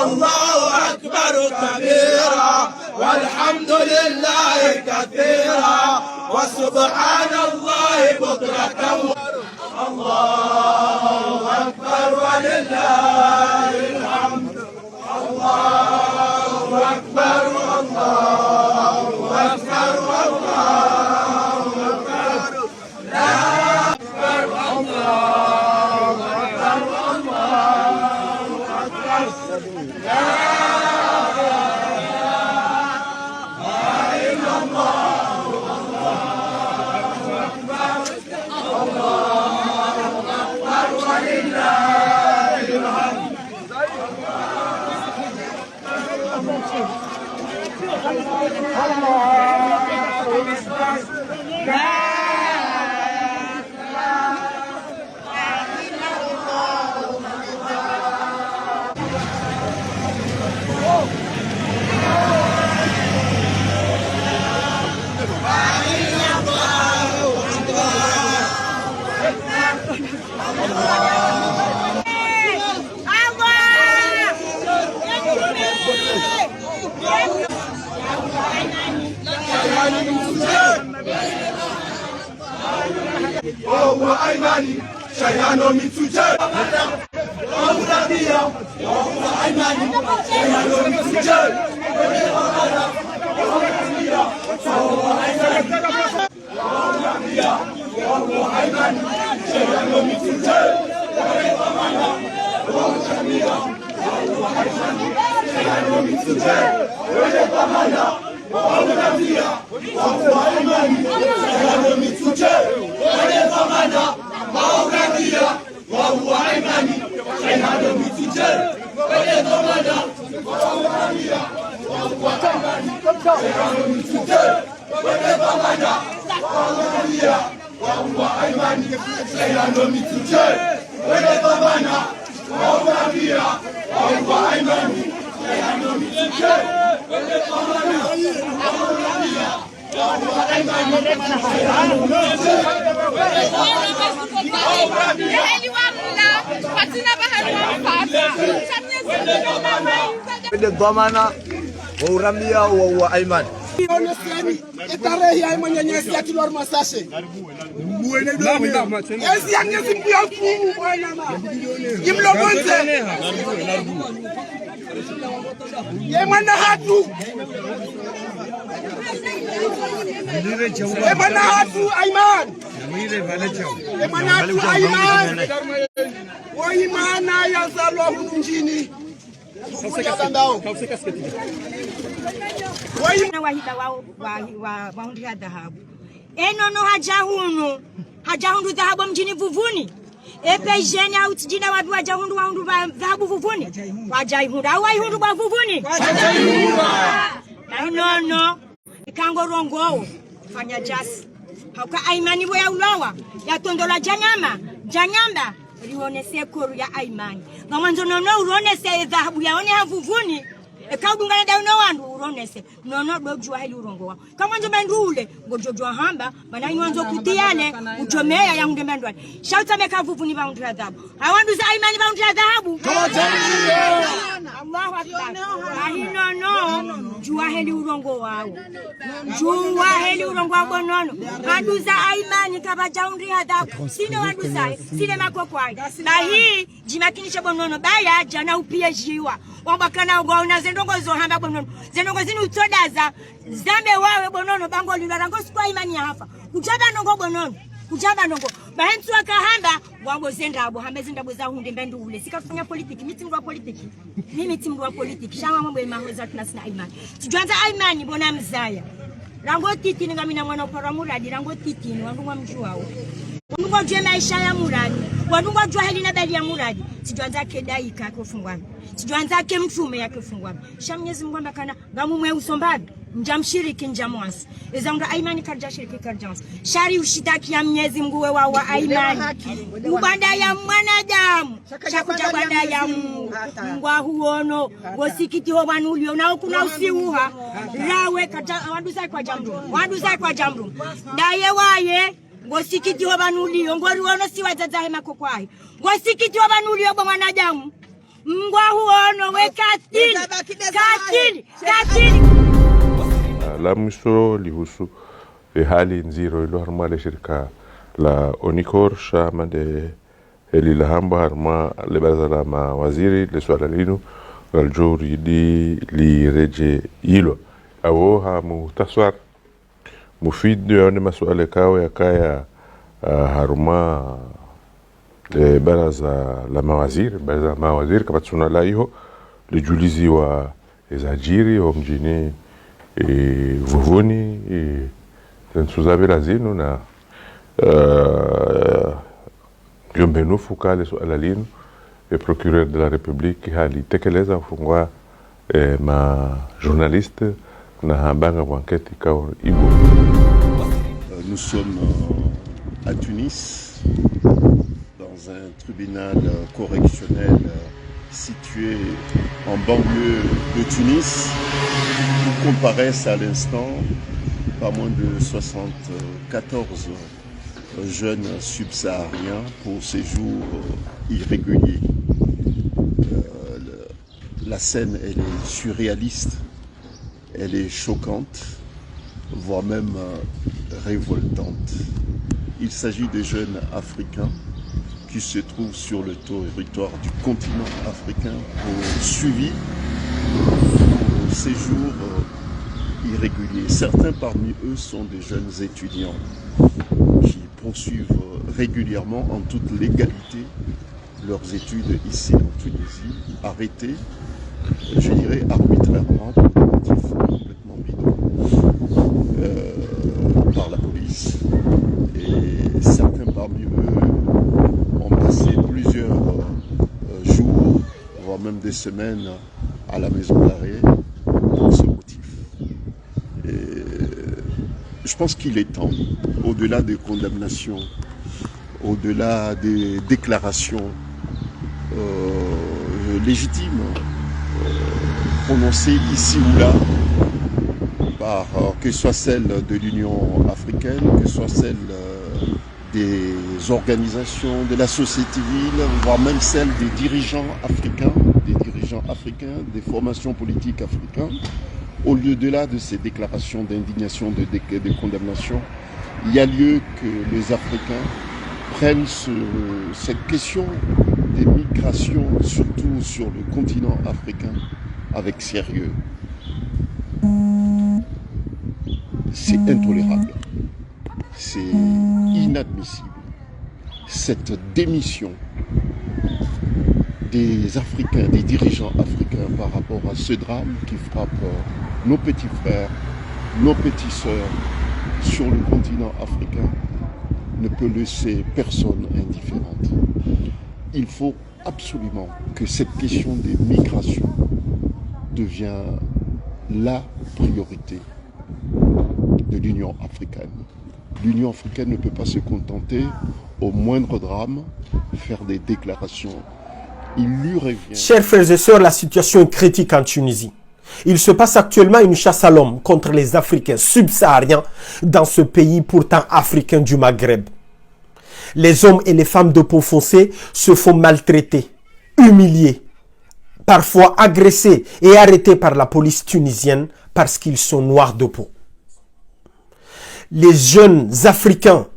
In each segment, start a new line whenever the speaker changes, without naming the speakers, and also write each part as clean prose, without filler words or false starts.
الله أكبر كبيرا والحمد لله كثيرا وسبحان الله بكرة. الله أكبر ولله الحمد. الله أكبر الله أكبر الله أكبر. لا أكبر الله أكبر الله أكبر. لا إله إلا الله. الله أكبر الله أكبر ولله الحمد. وهو أيماني شيئان من سجاد. وهو نبيا وهو أيماني شيئان من سجاد. وهو نبيا وهو أيماني وهو نبيا وهو أيماني شيئان من سجاد. وهو نبيا وهو أيماني شيئان من سجاد. وهو نبيا وهو أيماني شيئان من سجاد. ولضمنا وهو نبيا وهو أيماني شيئان من سجاد. ولضمنا وهو نبيا وهو أيماني شيئان من سجاد. ولضمنا وهو نبيا وهو أيماني شيئان من سجاد. ولضمنا وهو نبيا وهو أيماني شيئان من سجاد. ولضمنا وهو نبيا وهو أيماني شيئان من
ولضمنا وهو نبيا وهو أيماني.
Tarehe ya mwenyenyezi ya tulor masashe. Ezi ya nyezi mpia kumu bwana ma. Jimlo bonze. Ye mwana hatu. Emanatu Aiman. Emanatu Aiman. Waimana yazalwa humu nchini.
Na wahida wa mahundi ya dhahabu. Enono hajahundu dhahabu mjini Vuvuni. Epe jeni au tijina wadu wajahundu dhahabu Vuvuni. Wajaihundu au waihundu wa Vuvuni. Enono ikango rongo fanya jasi. Hauka Aimani ya ulowa ya tondola janyamba rionese koru ya Aimani. Na mwanzo nono uronese dhahabu yaone ha Vuvuni. Ekaudungana da no wandu uronese nono dojua heli urongo wa kama njo bandule ngojojwa hamba bana inwanzo kutiale uchomea ya hunde bandwa shauta meka Vuvuni ba hunde dhahabu hawandu za Aimani ba hunde dhahabu Allahu akbar ahino no jua heli urongo wao jua heli urongo wa bonono wandu za Aimani kabaja hunde dhahabu sine wandu za sine makokwai na hii jimakinisha bonono baya jana upie jiwa wabakana ugaona zendongo zohamba bonono zendongo zini utodaza zambe wawe bonono bango lilarango sikwa Imani ya hafa kujaba nongo bonono kujaba nongo bahentu wakahamba wango zenda abo hambe zenda boza hunde mbendu ule sikafanya politiki mimi timu wa politiki shama mambo ya mahoza tunasina Imani tujuanza Imani bona mzaya rango titi ngamina mwana upara muradi rango titi ni wandungwa mjuwao wandungwa jua maisha ya muradi wandungwa jua heli na bali ya muradi tujuanza kedai kakofungwana tujuanza ke mtume yake fungwana shamnyezi Mungu kana ngamumwe usombaga njamshiriki njamwasi ezanga Aimani karja shiriki karjansi shari ushitaki ya Mwenyezi Mungu wa Aimani ubanda ya mwanadamu shakuja banda ya Mungu ngwa huono gosikiti ho banulio na kuna usiuha rawe kata wanduza kwa jamru ndaye waye gosikiti ho banulio ngori wono siwa zaza hema kokwai gosikiti ho banulio bo mwanadamu ngwa huono we katili
la mwisho lihusu hali nziro ilo harma le shirika la Onikor shama de heli la hamba harma le bazala ma waziri le swala linu galjuri li reje ilo awo ha muhtasar mufid yone masuala kao ya kaya harma le baraza la mawaziri kama tsuna la iho le julizi wa ezajiri wa mjini Vuvuni nsuzabela zinu na Jombenu Fukale suala linu procureur de la République hali tekeleza ufungwa ma journaliste na hambanga wanketi kao ibo.
Nous sommes à Tunis dans un tribunal correctionnel situé en banlieue de Tunis, où comparaissent à l'instant pas moins de 74 jeunes subsahariens pour séjour irrégulier. La scène, elle est surréaliste, elle est choquante, voire même révoltante. Il s'agit de jeunes africains qui se trouvent sur le territoire du continent africain suivis au séjour irrégulier. Certains parmi eux sont des jeunes étudiants qui poursuivent régulièrement en toute légalité leurs études ici en Tunisie, arrêtés, je dirais arbitrairement pour des motifs complètement bidons par la police. Et certains parmi eux ont passé plusieurs jours, voire même des semaines à la maison d'arrêt pour ce motif. Et je pense qu'il est temps, au-delà des condamnations, au-delà des déclarations légitimes prononcées ici ou là, par que ce soit celle de l'Union africaine, que ce soit celle des organisations de la société civile, voire même celle des dirigeants africains, des formations politiques africaines. Au-delà de ces déclarations d'indignation, de condamnation, il y a lieu que les Africains prennent cette question des migrations, surtout sur le continent africain, avec sérieux. c'est intolérable, c'est inadmissible. Cette démission des Africains, des dirigeants africains par rapport à ce drame qui frappe nos petits frères, nos petites sœurs sur le continent africain ne peut laisser personne indifférente. Il faut absolument que cette question des migrations devienne la priorité de l'Union africaine. L'Union africaine ne peut pas se contenter, au moindre drame, faire des déclarations. Il lui revient...
Chers frères et sœurs, la situation est critique en Tunisie. Il se passe actuellement une chasse à l'homme contre les Africains subsahariens dans ce pays pourtant africain du Maghreb. Les hommes et les femmes de peau foncée se font maltraiter, humilier, parfois agressés et arrêtés par la police tunisienne parce qu'ils sont noirs de peau. Les jeunes Africains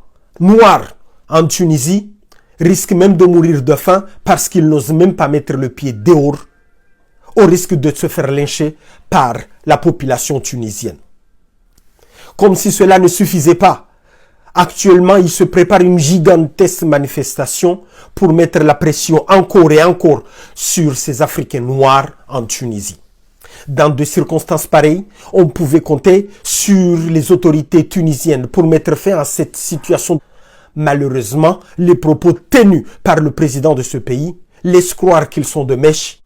noirs en Tunisie risquent même de mourir de faim parce qu'ils n'osent même pas mettre le pied dehors au risque de se faire lyncher par la population tunisienne. Comme si cela ne suffisait pas, actuellement il se prépare une gigantesque manifestation pour mettre la pression encore et encore sur ces Africains noirs en Tunisie. Dans des circonstances pareilles, on pouvait compter sur les autorités tunisiennes pour mettre fin à cette situation. Malheureusement, les propos tenus par le président de ce pays laissent croire qu'ils sont de mèche.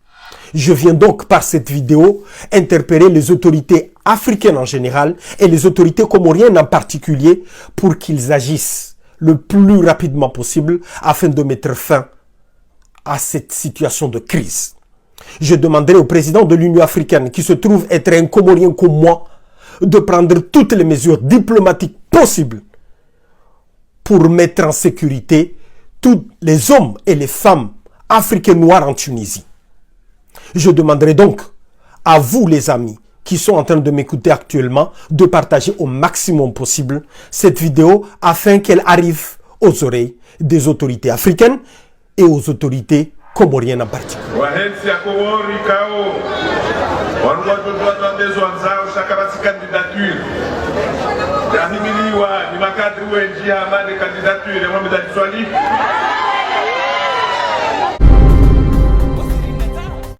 Je viens donc par cette vidéo interpeller les autorités africaines en général et les autorités comoriennes en particulier pour qu'ils agissent le plus rapidement possible afin de mettre fin à cette situation de crise. Je demanderai au président de l'Union africaine, qui se trouve être un Comorien comme moi, de prendre toutes les mesures diplomatiques possibles pour mettre en sécurité tous les hommes et les femmes africains noirs en Tunisie. Je demanderai donc à vous les amis qui sont en train de m'écouter actuellement de partager au maximum possible cette vidéo afin qu'elle arrive aux oreilles des autorités africaines et aux autorités comoriennes en particulier.
Ni makadri wa njia amani kandidaturi ya Mohamed Ali Swali